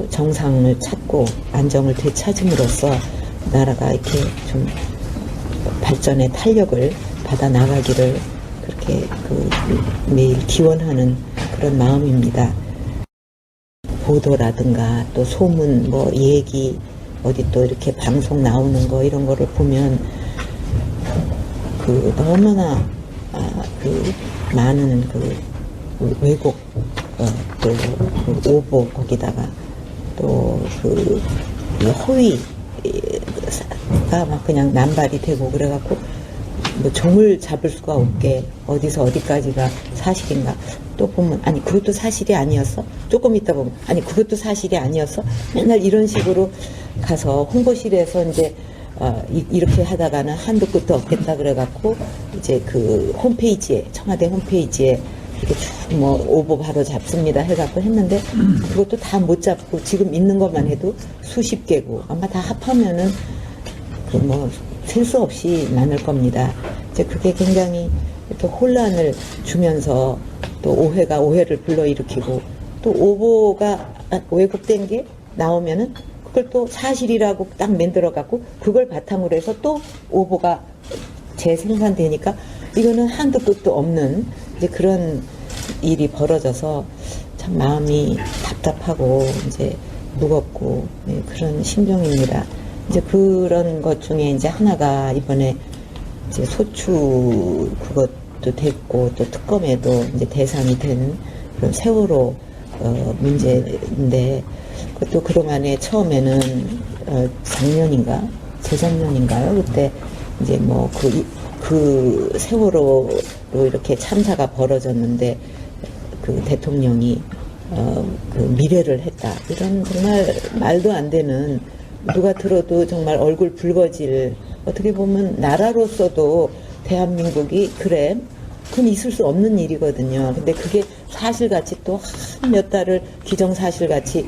정상을 찾고 안정을 되찾음으로써 나라가 이렇게 좀 발전의 탄력을 받아 나가기를 그렇게 매일 기원하는 그런 마음입니다. 보도라든가 또 소문 뭐 얘기 어디 또 이렇게 방송 나오는 거 이런 거를 보면 너무나 많은 왜곡 또 오보 거기다가 또 허위가 막 그냥 남발이 되고 그래갖고 뭐 종을 잡을 수가 없게 어디서 어디까지가 사실인가 또 보면 아니 그것도 사실이 아니었어 조금 있다 보면 아니 그것도 사실이 아니었어 맨날 이런 식으로 가서 홍보실에서 이제 이렇게 하다가는 한도 끝도 없겠다 그래갖고 이제 홈페이지에 청와대 홈페이지에 이렇게 쭉 뭐 오보 바로 잡습니다 해갖고 했는데 그것도 다 못 잡고 지금 있는 것만 해도 수십 개고 아마 다 합하면은 셀 수 없이 많을 겁니다. 이제 그게 굉장히 또 혼란을 주면서 또 오해가 오해를 불러일으키고 또 오보가 왜곡된 게 나오면은 그걸 또 사실이라고 딱 만들어갖고 그걸 바탕으로 해서 또 오보가 재생산되니까 이거는 한도 끝도 없는 이제 그런 일이 벌어져서 참 마음이 답답하고 이제 무겁고 그런 심정입니다. 이제 그런 것 중에 이제 하나가 이번에 이제 소추 그것도 됐고 또 특검에도 이제 대상이 된 그런 세월호 문제인데 그것도 그동안에 처음에는 작년인가 재작년인가요? 그때 이제 뭐 그 세월호로 이렇게 참사가 벌어졌는데 대통령이 미래를 했다 이런 정말 말도 안 되는 누가 들어도 정말 얼굴 붉어질 어떻게 보면 나라로서도 대한민국이 그래 그건 있을 수 없는 일이거든요. 근데 그게 사실같이 또 한 몇 달을 기정사실같이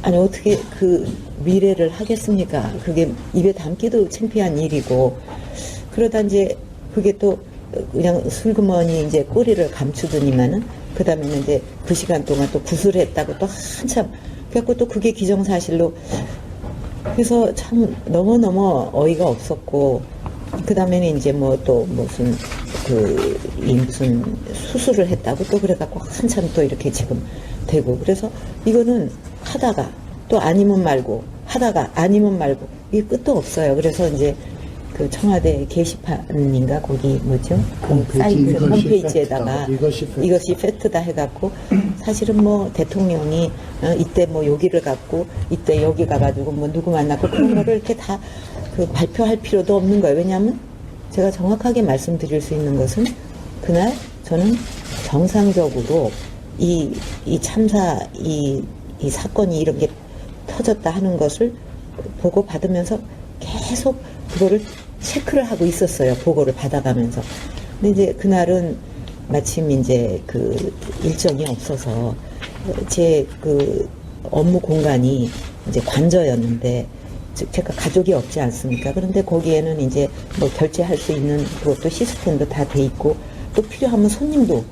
아니 어떻게 미래를 하겠습니까? 그게 입에 담기도 창피한 일이고 그러다 이제 그게 또 그냥 슬그머니 이제 꼬리를 감추더니만은 그 다음에는 이제 그 시간 동안 또 구술했다고 또 한참 그래갖고 또 그게 기정사실로 그래서 참 너무너무 어이가 없었고 그 다음에는 이제 뭐 또 무슨 무슨 수술을 했다고 또 그래갖고 한참 또 이렇게 지금 되고 그래서 이거는 하다가 또 아니면 말고 하다가 아니면 말고 이게 끝도 없어요. 그래서 이제 청와대 게시판인가 거기 뭐죠? 사이트 홈페이지에다가 이것이 팩트다 해갖고 사실은 뭐 대통령이 이때 뭐 여기를 갔고 이때 여기 가가지고 뭐 누구 만났고 그런 거를 이렇게 다 발표할 필요도 없는 거예요. 왜냐하면 제가 정확하게 말씀드릴 수 있는 것은 그날 저는 정상적으로 이 참사 이 사건이 이렇게 터졌다 하는 것을 보고 받으면서 계속 그거를 체크를 하고 있었어요. 보고를 받아가면서. 근데 이제 그날은 마침 이제 일정이 없어서 제 업무 공간이 이제 관저였는데 제가 가족이 없지 않습니까? 그런데 거기에는 이제 뭐 결제할 수 있는 그것도 시스템도 다 돼 있고 또 필요하면 손님도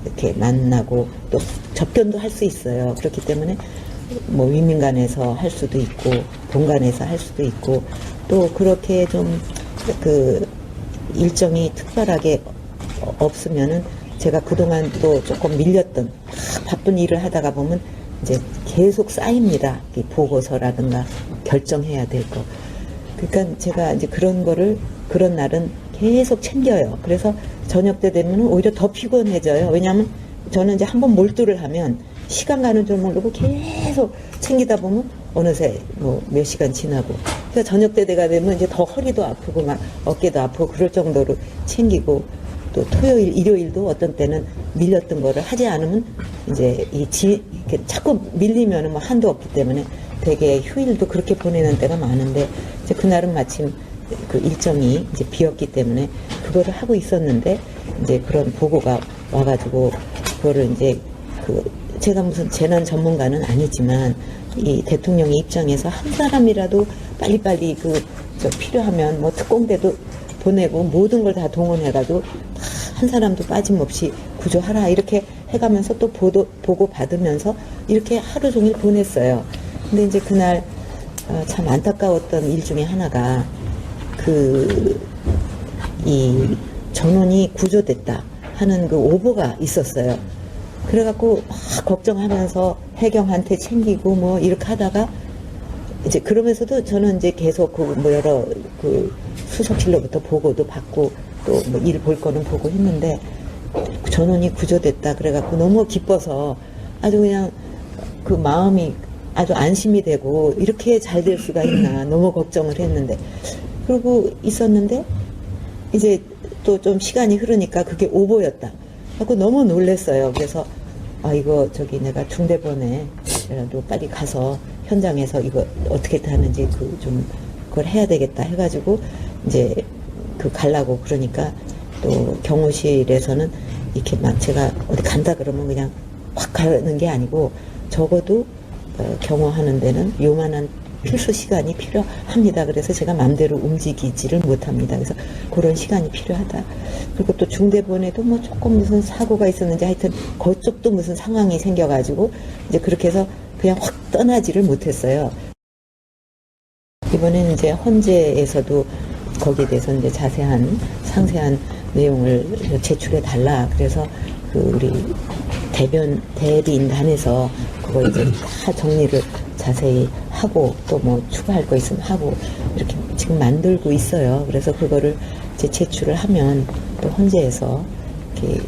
이렇게 만나고 또 접견도 할 수 있어요. 그렇기 때문에 뭐 위민관에서 할 수도 있고 본관에서 할 수도 있고 또 그렇게 좀 일정이 특별하게 없으면은 제가 그동안 또 조금 밀렸던 바쁜 일을 하다가 보면 이제 계속 쌓입니다. 이 보고서라든가 결정해야 될 거. 그러니까 제가 이제 그런 거를 그런 날은 계속 챙겨요. 그래서 저녁 때 되면 오히려 더 피곤해져요. 왜냐하면 저는 이제 한번 몰두를 하면 시간 가는 줄 모르고 계속 챙기다 보면 어느새 뭐 몇 시간 지나고 그래서 저녁 때 돼가 되면 이제 더 허리도 아프고 막 어깨도 아프고 그럴 정도로 챙기고 또 토요일 일요일도 어떤 때는 밀렸던 거를 하지 않으면 이제 이렇게 자꾸 밀리면은 뭐 한도 없기 때문에 되게 휴일도 그렇게 보내는 때가 많은데 이제 그날은 마침 일정이 이제 비었기 때문에 그거를 하고 있었는데 이제 그런 보고가 와가지고 그거를 이제 제가 무슨 재난 전문가는 아니지만 이 대통령의 입장에서 한 사람이라도 빨리빨리 필요하면 뭐 특공대도 보내고 모든 걸 다 동원해가지고 한 사람도 빠짐없이 구조하라 이렇게 해가면서 또 보고 받으면서 이렇게 하루 종일 보냈어요. 근데 이제 그날 참 안타까웠던 일 중에 하나가 이 전원이 구조됐다 하는 그 오보가 있었어요. 그래갖고 막 걱정하면서 해경한테 챙기고 뭐 이렇게 하다가 이제 그러면서도 저는 이제 계속 여러 수석실로부터 보고도 받고 또 뭐 일 볼 거는 보고 했는데 전원이 구조됐다 그래갖고 너무 기뻐서 아주 그냥 그 마음이 아주 안심이 되고 이렇게 잘 될 수가 있나 너무 걱정을 했는데 그러고 있었는데 이제 또 좀 시간이 흐르니까 그게 오보였다 하고 너무 놀랬어요. 그래서 이거 내가 중대본에라도 빨리 가서 현장에서 이거 어떻게 하는지 그걸 해야 되겠다 해가지고 이제 가려고 그러니까 또 경호실에서는 이렇게 막 제가 어디 간다 그러면 그냥 확 가는 게 아니고 적어도 경호하는 데는 요만한 필수 시간이 필요합니다. 그래서 제가 마음대로 움직이지를 못합니다. 그래서 그런 시간이 필요하다. 그리고 또 중대본에도 뭐 조금 무슨 사고가 있었는지 하여튼 그쪽도 무슨 상황이 생겨가지고 이제 그렇게 해서 그냥 확 떠나지를 못했어요. 이번에는 이제 헌재에서도 거기에 대해서 이제 상세한 내용을 제출해 달라. 그래서 우리 대리인단에서 그거 이제 다 정리를 자세히 하고 또 뭐 추가할 거 있으면 하고 이렇게 지금 만들고 있어요. 그래서 그거를 이제 제출을 하면 또 헌재에서 이렇게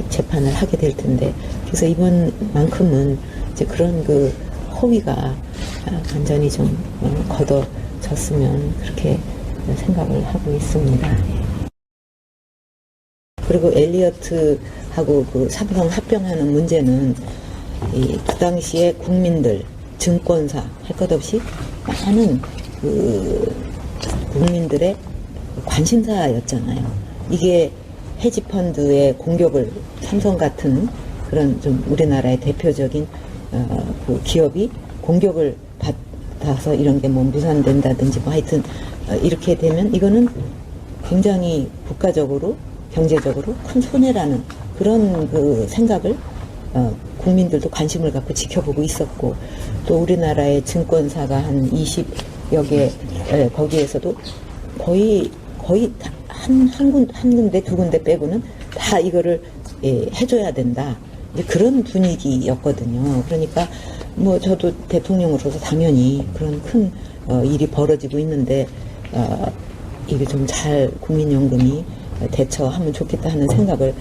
재판을 하게 될 텐데 그래서 이번만큼은 이제 그런 허위가 완전히 좀 걷어졌으면 그렇게 생각을 하고 있습니다. 그리고 엘리어트하고 삼성 합병하는 문제는 그 당시에 국민들, 증권사 할 것 없이 많은 국민들의 관심사였잖아요. 이게 헤지펀드의 공격을 삼성 같은 그런 좀 우리나라의 대표적인 기업이 공격을 받아서 이런 게 뭐 무산된다든지 뭐 하여튼 이렇게 되면 이거는 굉장히 국가적으로 경제적으로 큰 손해라는 그런 생각을 국민들도 관심을 갖고 지켜보고 있었고 또 우리나라의 증권사가 한 20여 개 거기에서도 거의 한 군데 두 군데 빼고는 다 이거를 해줘야 된다. 이제 그런 분위기였거든요. 그러니까 뭐 저도 대통령으로서 당연히 그런 큰 일이 벌어지고 있는데 이게 좀 잘 국민연금이 대처하면 좋겠다 하는 생각을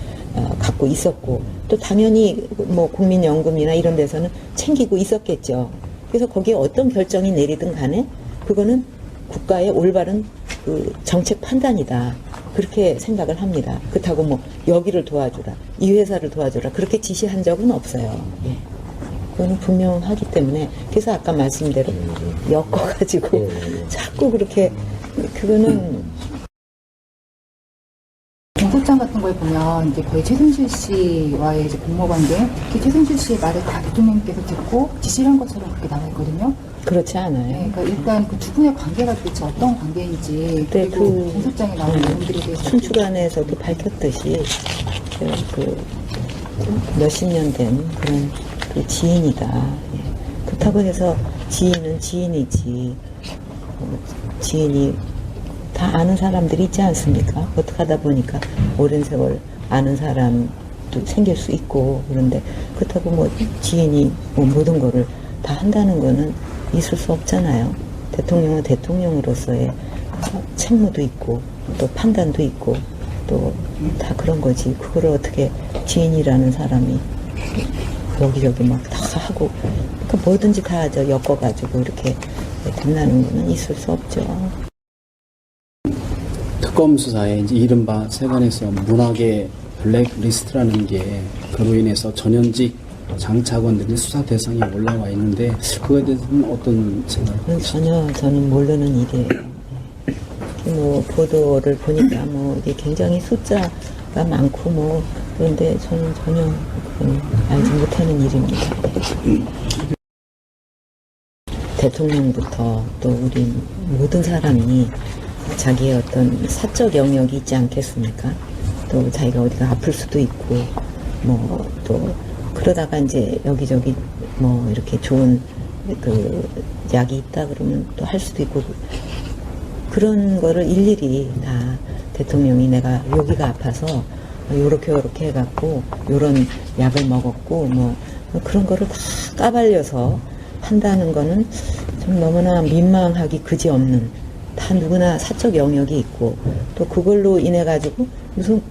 갖고 있었고 또 당연히 뭐 국민연금이나 이런 데서는 챙기고 있었겠죠. 그래서 거기에 어떤 결정이 내리든 간에 그거는 국가의 올바른 정책 판단이다. 그렇게 생각을 합니다. 그렇다고 뭐 여기를 도와주라, 이 회사를 도와주라 그렇게 지시한 적은 없어요. 예. 그거는 분명하기 때문에 그래서 아까 말씀대로 엮어가지고 자꾸 그렇게 그거는 공소장 같은 거에 보면 이제 거의 최순실 씨와의 이제 공모관계, 특히 최순실 씨의 말을 다 대통령께서 듣고 지시를 한 것처럼 그렇게 나와 있거든요. 그렇지 않아요. 네, 그러니까 일단 그 두 분의 관계가 도대체 어떤 관계인지 네, 그리고 공소장에 나오는 내용들에 대해서 춘추관에서도 밝혔듯이 몇십 년 된 그런 지인이다. 예. 그렇다고 해서 지인은 지인이지. 지인이 다 아는 사람들이 있지 않습니까? 어떻게 하다 보니까 오랜 세월 아는 사람도 생길 수 있고 그런데 그렇다고 뭐 지인이 뭐 모든 거를 다 한다는 거는 있을 수 없잖아요. 대통령은 대통령으로서의 책무도 있고 또 판단도 있고 또 다 그런 거지. 그거를 어떻게 지인이라는 사람이 여기저기 막 다 하고 그러니까 뭐든지 다 엮어가지고 이렇게 된다는 거는 있을 수 없죠. 특검 수사에 이제 이른바 세관에서 문학의 블랙리스트라는 게 그로 인해서 전현직 장차관들이 수사 대상에 올라와 있는데 그거에 대해서는 어떤 생각이세요? 전혀 저는 모르는 일이에요. 뭐 보도를 보니까 뭐 이게 굉장히 숫자가 많고 뭐 그런데 저는 전혀 그건 알지 못하는 일입니다. 대통령부터 또 우리 모든 사람이 자기의 어떤 사적 영역이 있지 않겠습니까? 또 자기가 어디가 아플 수도 있고 뭐 또 그러다가 이제 여기저기 뭐 이렇게 좋은 그 약이 있다 그러면 또 할 수도 있고 그런 거를 일일이 다 대통령이 내가 여기가 아파서 요렇게 해갖고 요런 약을 먹었고 뭐 그런 거를 다 까발려서 한다는 거는 좀 너무나 민망하기 그지없는 다 누구나 사적 영역이 있고 또 그걸로 인해 가지고 무슨